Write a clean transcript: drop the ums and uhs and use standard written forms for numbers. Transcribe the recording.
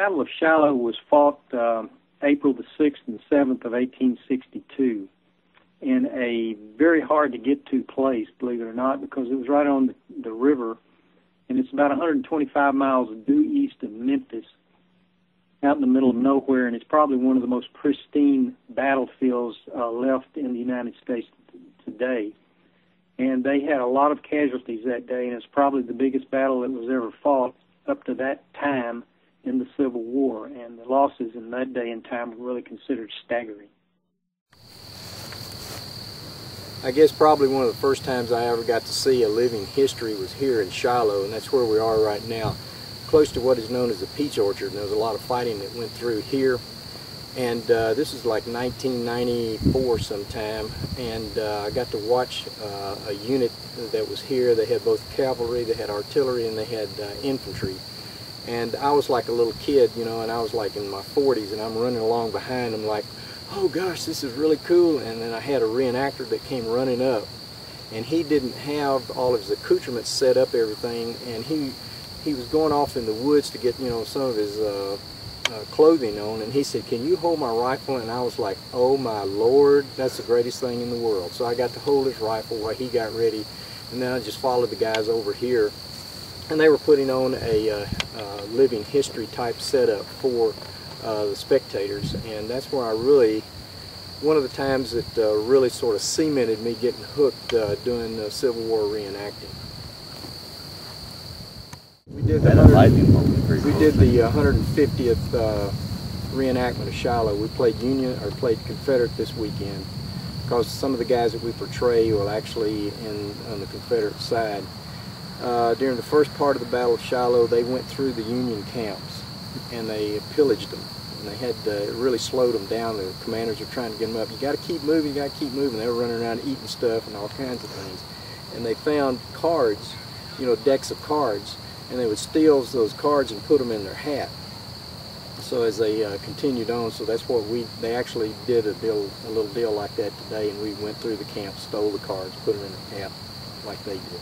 Battle of Shiloh was fought April the 6th and 7th of 1862 in a very hard-to-get-to place, believe it or not, because it was right on the river, and it's about 125 miles due east of Memphis, out in the middle of nowhere, and it's probably one of the most pristine battlefields left in the United States today. And they had a lot of casualties that day, and it's probably the biggest battle that was ever fought up to that time in the Civil War, and the losses in that day and time were really considered staggering. I guess probably one of the first times I ever got to see a living history was here in Shiloh, and that's where we are right now, close to what is known as the Peach Orchard. And there was a lot of fighting that went through here, and this is like 1994 sometime, and I got to watch a unit that was here. They had both cavalry, they had artillery, and they had infantry. And I was like a little kid, you know, and I was like in my 40s, and I'm running along behind them like, oh gosh, this is really cool. And then I had a reenactor that came running up, and he didn't have all of his accoutrements set up, everything, and he was going off in the woods to get, you know, some of his clothing on, and he said, can you hold my rifle? And I was like, oh my Lord, that's the greatest thing in the world. So I got to hold his rifle while he got ready, and then I just followed the guys over here, and they were putting on a living history type setup for the spectators, and that's where I really, one of the times that really sort of cemented me getting hooked doing Civil War reenacting. We did the 150th reenactment of Shiloh. We played Union or played Confederate this weekend, because some of the guys that we portray were actually on the Confederate side. During the first part of the Battle of Shiloh, they went through the Union camps and they pillaged them, and they had it really slowed them down. The commanders were trying to get them up. You got to keep moving, you got to keep moving. They were running around eating stuff and all kinds of things, and they found cards, you know, decks of cards, and they would steal those cards and put them in their hat. So as they continued on, so that's what they actually did a little deal like that today, and we went through the camp, stole the cards, put them in their hat like they did.